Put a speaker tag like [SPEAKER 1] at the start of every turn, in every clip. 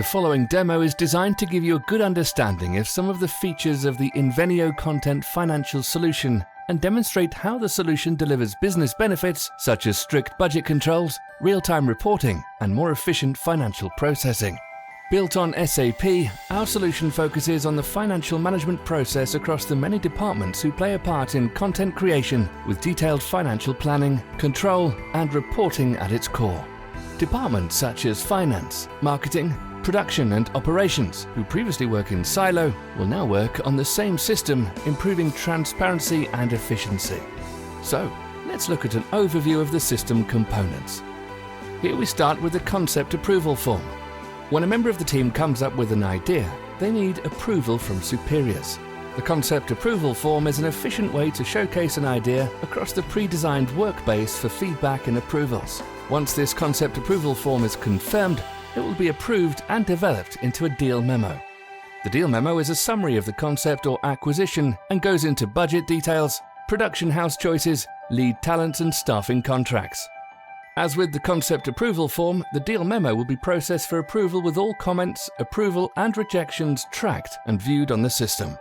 [SPEAKER 1] The following demo is designed to give you a good understanding of some of the features of the Invenio content financial solution and demonstrate how the solution delivers business benefits such as strict budget controls, real-time reporting, and more efficient financial processing. Built on SAP, our solution focuses on the financial management process across the many departments who play a part in content creation with detailed financial planning, control, and reporting at its core. Departments such as finance, marketing, production and operations, who previously work in silo, will now work on the same system, improving transparency and efficiency. So, let's look at an overview of the system components. Here we start with the concept approval form. When a member of the team comes up with an idea, they need approval from superiors. The concept approval form is an efficient way to showcase an idea across the pre-designed workbase for feedback and approvals. Once this concept approval form is confirmed, it will be approved and developed into a deal memo. The deal memo is a summary of the concept or acquisition and goes into budget details, production house choices, lead talents and staffing contracts. As with the concept approval form, the deal memo will be processed for approval with all comments, approval and rejections tracked and viewed on the system.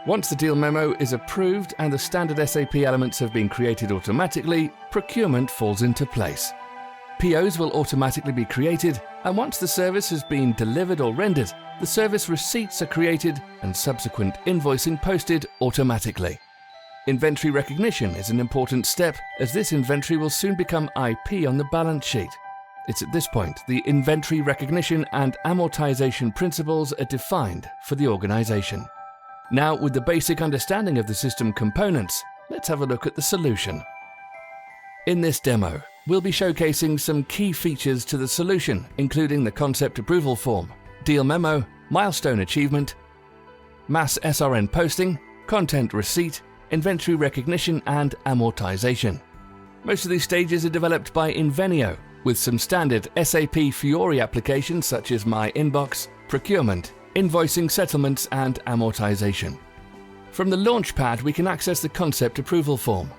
[SPEAKER 1] Once the deal memo is approved and the standard SAP elements have been created automatically, procurement falls into place. POs will automatically be created, and once the service has been delivered or rendered, the service receipts are created and subsequent invoicing posted automatically. Inventory recognition is an important step, as this inventory will soon become IP on the balance sheet. It's at this point the inventory recognition and amortization principles are defined for the organization. Now, with the basic understanding of the system components, let's have a look at the solution. In this demo, we'll be showcasing some key features to the solution, including the concept approval form, deal memo, milestone achievement, mass SRN posting, content receipt, inventory recognition, and amortization. Most of these stages are developed by Invenio, with some standard SAP Fiori applications such as My Inbox, procurement, invoicing, settlements, and amortization. From the Launchpad, we can access the concept approval form.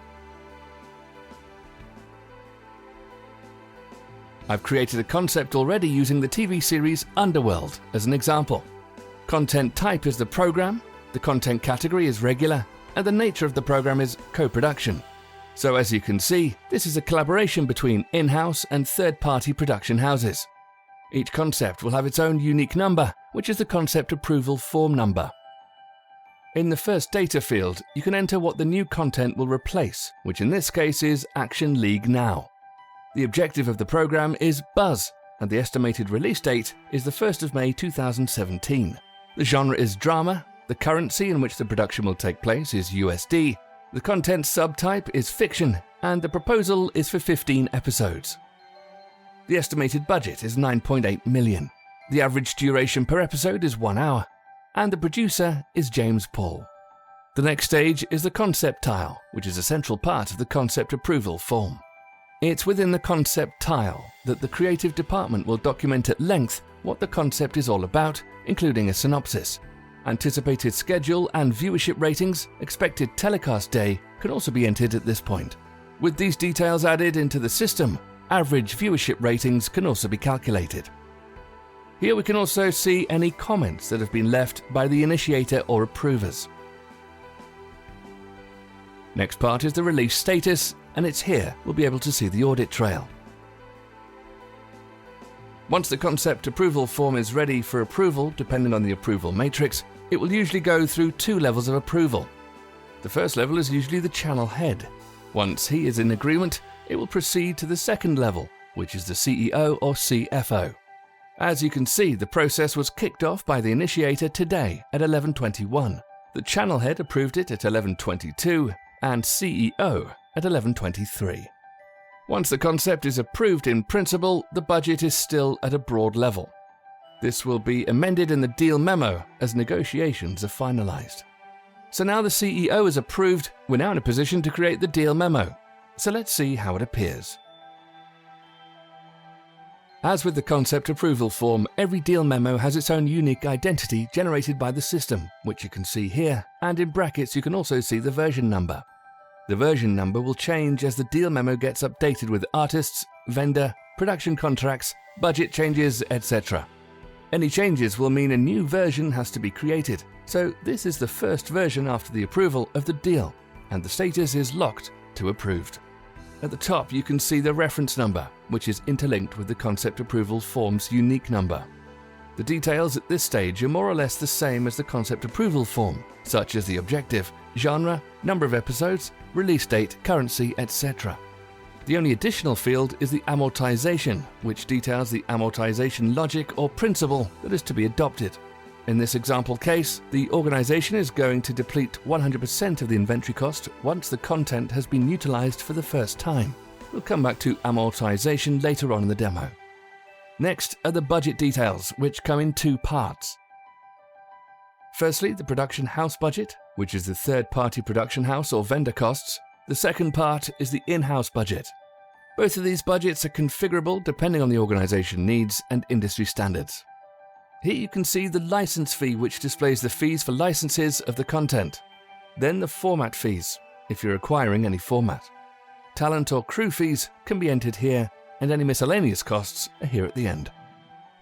[SPEAKER 1] I've created a concept already using the TV series Underworld as an example. Content type is the program, the content category is regular, and the nature of the program is co-production. So as you can see, this is a collaboration between in-house and third-party production houses. Each concept will have its own unique number, which is the concept approval form number. In the first data field, you can enter what the new content will replace, which in this case is Action League Now. The objective of the program is Buzz, and the estimated release date is the 1st of May 2017. The genre is drama, the currency in which the production will take place is USD, the content subtype is fiction, and the proposal is for 15 episodes. The estimated budget is 9.8 million. The average duration per episode is 1 hour, and the producer is James Paul. The next stage is the concept tile, which is a central part of the concept approval form. It's within the concept tile that the creative department will document at length what the concept is all about, including a synopsis. Anticipated schedule and viewership ratings, expected telecast day can also be entered at this point. With these details added into the system, average viewership ratings can also be calculated. Here we can also see any comments that have been left by the initiator or approvers. Next part is the release status, and it's here we'll be able to see the audit trail. Once the concept approval form is ready for approval, depending on the approval matrix, it will usually go through 2 levels of approval. The first level is usually the channel head. Once he is in agreement, it will proceed to the second level, which is the CEO or CFO. As you can see, the process was kicked off by the initiator today at 11:21. The channel head approved it at 11:22 and CEO at 11:23. Once the concept is approved in principle, the budget is still at a broad level. This will be amended in the deal memo as negotiations are finalized. So now the CEO is approved, we're now in a position to create the deal memo. So let's see how it appears. As with the concept approval form, every deal memo has its own unique identity generated by the system, which you can see here, and in brackets you can also see the version number. The version number will change as the deal memo gets updated with artists, vendor, production contracts, budget changes, etc. Any changes will mean a new version has to be created, so this is the first version after the approval of the deal, and the status is locked to approved. At the top you can see the reference number, which is interlinked with the concept approval form's unique number. The details at this stage are more or less the same as the concept approval form, such as the objective, genre, number of episodes, release date, currency, etc. The only additional field is the amortization, which details the amortization logic or principle that is to be adopted. In this example case, the organization is going to deplete 100% of the inventory cost once the content has been utilized for the first time. We'll come back to amortization later on in the demo. Next are the budget details, which come in two parts. Firstly, the production house budget, which is the third-party production house or vendor costs. The second part is the in-house budget. Both of these budgets are configurable depending on the organization needs and industry standards. Here you can see the license fee, which displays the fees for licenses of the content. Then the format fees, if you're acquiring any format. Talent or crew fees can be entered here, and any miscellaneous costs are here at the end.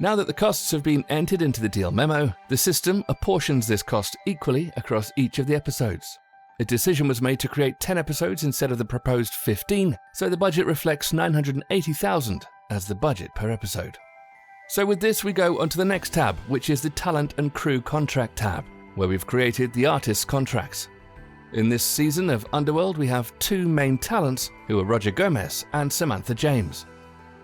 [SPEAKER 1] Now that the costs have been entered into the deal memo, the system apportions this cost equally across each of the episodes. A decision was made to create 10 episodes instead of the proposed 15, so the budget reflects $980,000 as the budget per episode. So with this we go onto the next tab, which is the Talent and Crew Contract tab, where we've created the artists' contracts. In this season of Underworld we have two main talents, who are Roger Gomez and Samantha James.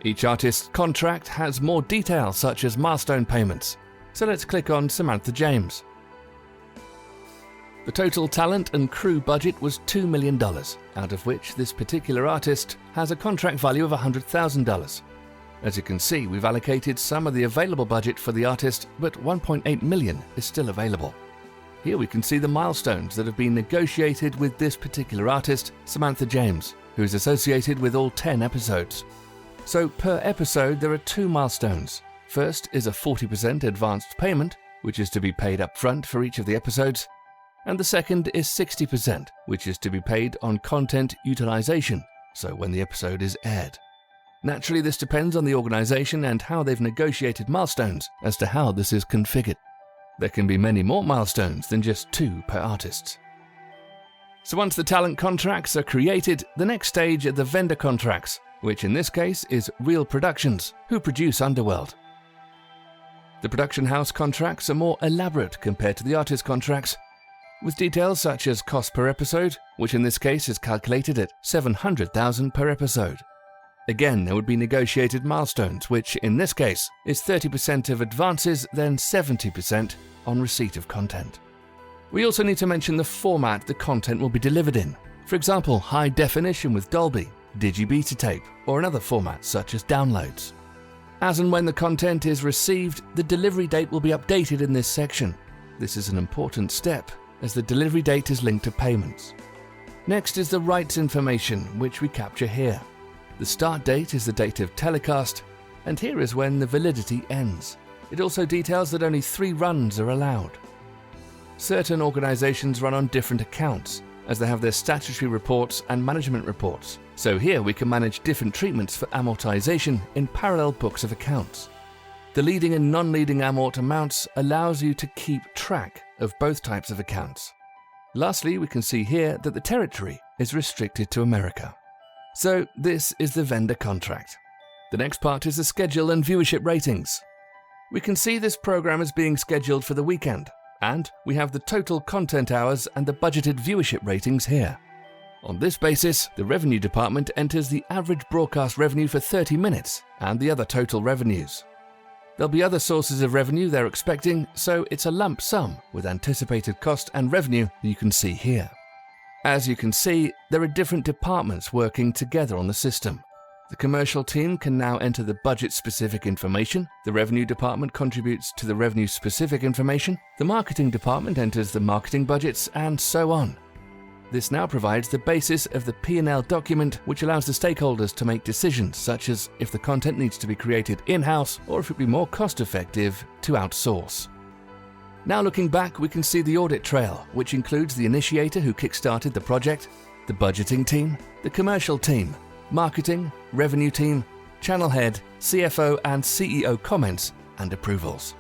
[SPEAKER 1] Each artist's contract has more detail, such as milestone payments. So let's click on Samantha James. The total talent and crew budget was $2 million, out of which this particular artist has a contract value of $100,000. As you can see, we've allocated some of the available budget for the artist, but $1.8 million is still available. Here we can see the milestones that have been negotiated with this particular artist, Samantha James, who is associated with all 10 episodes. So per episode there are two milestones. First is a 40% advanced payment, which is to be paid up front for each of the episodes. And the second is 60%, which is to be paid on content utilization, so when the episode is aired. Naturally, this depends on the organization and how they've negotiated milestones as to how this is configured. There can be many more milestones than just two per artist. So once the talent contracts are created, the next stage are the vendor contracts, which in this case is Real Productions, who produce Underworld. The production house contracts are more elaborate compared to the artist contracts, with details such as cost per episode, which in this case is calculated at $700,000 per episode. Again, there would be negotiated milestones, which in this case is 30% of advances, then 70% on receipt of content. We also need to mention the format the content will be delivered in. For example, high definition with Dolby, Digi-Beta tape, or another format such as downloads. As and when the content is received, the delivery date will be updated in this section. This is an important step, as the delivery date is linked to payments. Next is the rights information, which we capture here. The start date is the date of telecast, and here is when the validity ends. It also details that only 3 runs are allowed. Certain organizations run on different accounts, as they have their statutory reports and management reports. So here we can manage different treatments for amortization in parallel books of accounts. The leading and non-leading amort amounts allows you to keep track of both types of accounts. Lastly, we can see here that the territory is restricted to America. So this is the vendor contract. The next part is the schedule and viewership ratings. We can see this program is being scheduled for the weekend, and we have the total content hours and the budgeted viewership ratings here. On this basis, the revenue department enters the average broadcast revenue for 30 minutes and the other total revenues. There'll be other sources of revenue they're expecting, so it's a lump sum with anticipated cost and revenue you can see here. As you can see, there are different departments working together on the system. The commercial team can now enter the budget-specific information, the revenue department contributes to the revenue-specific information, the marketing department enters the marketing budgets, and so on. This now provides the basis of the P&L document, which allows the stakeholders to make decisions such as if the content needs to be created in-house or if it would be more cost-effective to outsource. Now looking back, we can see the audit trail, which includes the initiator who kickstarted the project, the budgeting team, the commercial team, marketing, revenue team, channel head, CFO and CEO comments and approvals.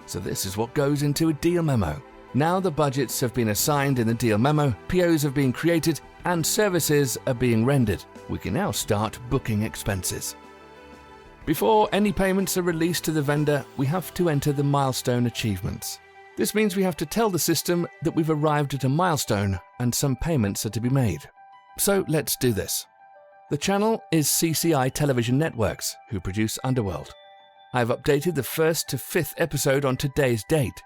[SPEAKER 1] So this is what goes into a Deal Memo. Now the budgets have been assigned in the Deal Memo, POs have been created, and services are being rendered. We can now start booking expenses. Before any payments are released to the vendor, we have to enter the Milestone Achievements. This means we have to tell the system that we've arrived at a milestone and some payments are to be made. So let's do this. The channel is CCI Television Networks, who produce Underworld. I've updated the 1st to 5th episode on today's date.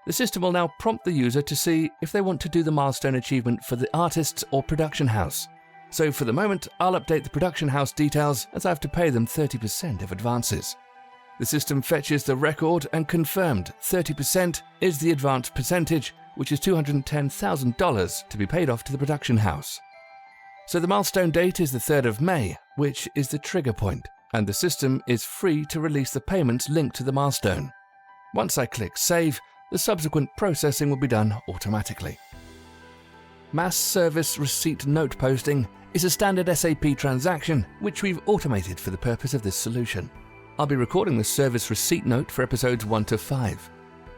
[SPEAKER 1] The system will now prompt the user to see if they want to do the milestone achievement for the artists or production house. So for the moment, I'll update the production house details as I have to pay them 30% of advances. The system fetches the record and confirmed 30% is the advance percentage, which is $210,000 to be paid off to the production house. So the milestone date is the 3rd of May, which is the trigger point, and the system is free to release the payments linked to the milestone. Once I click Save, the subsequent processing will be done automatically. Mass Service Receipt Note Posting is a standard SAP transaction which we've automated for the purpose of this solution. I'll be recording the service receipt note for episodes 1 to 5.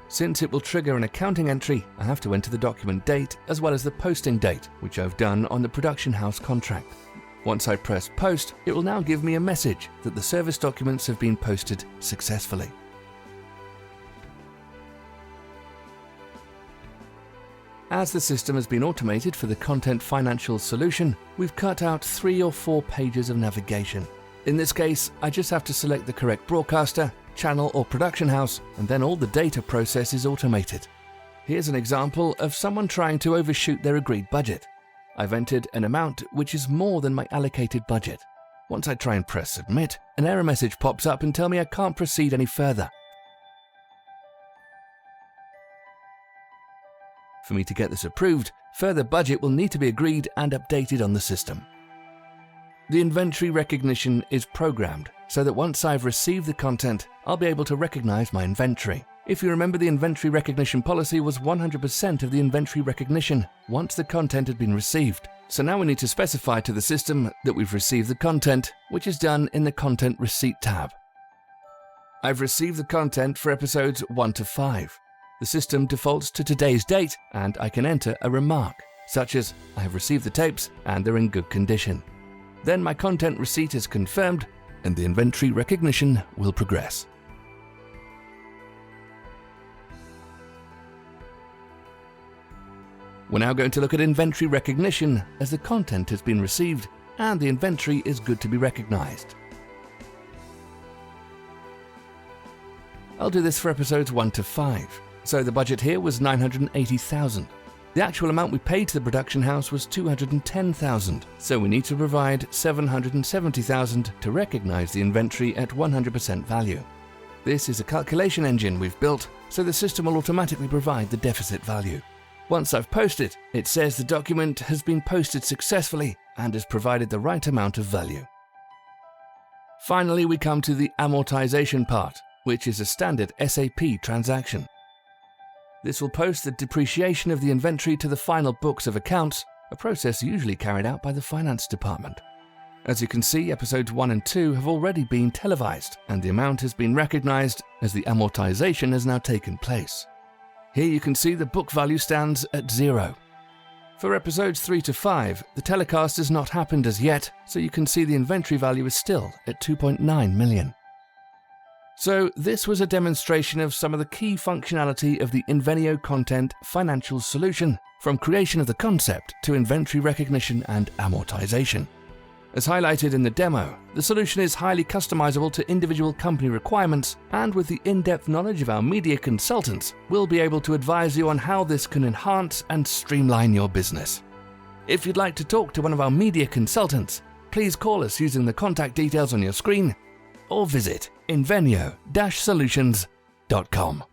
[SPEAKER 1] Since it will trigger an accounting entry, I have to enter the document date as well as the posting date, which I've done on the production house contract. Once I press Post, it will now give me a message that the service documents have been posted successfully. As the system has been automated for the content financial solution, we've cut out 3 or 4 pages of navigation. In this case, I just have to select the correct broadcaster, channel or production house, and then all the data process is automated. Here's an example of someone trying to overshoot their agreed budget. I've entered an amount which is more than my allocated budget. Once I try and press Submit, an error message pops up and tells me I can't proceed any further. For me to get this approved, further budget will need to be agreed and updated on the system. The inventory recognition is programmed so that once I've received the content, I'll be able to recognize my inventory. If you remember, the inventory recognition policy was 100% of the inventory recognition once the content had been received. So now we need to specify to the system that we've received the content, which is done in the Content Receipt tab. I've received the content for episodes 1 to 5. The system defaults to today's date, and I can enter a remark, such as, I have received the tapes and they're in good condition. Then my content receipt is confirmed and the inventory recognition will progress. We're now going to look at inventory recognition as the content has been received and the inventory is good to be recognized. I'll do this for episodes 1 to 5. So the budget here was $980,000. The actual amount we paid to the production house was $210,000, so we need to provide $770,000 to recognize the inventory at 100% value. This is a calculation engine we've built, so the system will automatically provide the deficit value. Once I've posted, it says the document has been posted successfully and has provided the right amount of value. Finally, we come to the amortization part, which is a standard SAP transaction. This will post the depreciation of the inventory to the final books of accounts, a process usually carried out by the finance department. As you can see, episodes 1 and 2 have already been televised, and the amount has been recognized as the amortization has now taken place. Here you can see the book value stands at 0. For episodes 3 to 5, the telecast has not happened as yet, so you can see the inventory value is still at $2.9 million. So this was a demonstration of some of the key functionality of the Invenio content financial solution, from creation of the concept to inventory recognition and amortization. As highlighted in the demo, the solution is highly customizable to individual company requirements, and with the in-depth knowledge of our media consultants, we'll be able to advise you on how this can enhance and streamline your business. If you'd like to talk to one of our media consultants, please call us using the contact details on your screen or visit invenio-solutions.com.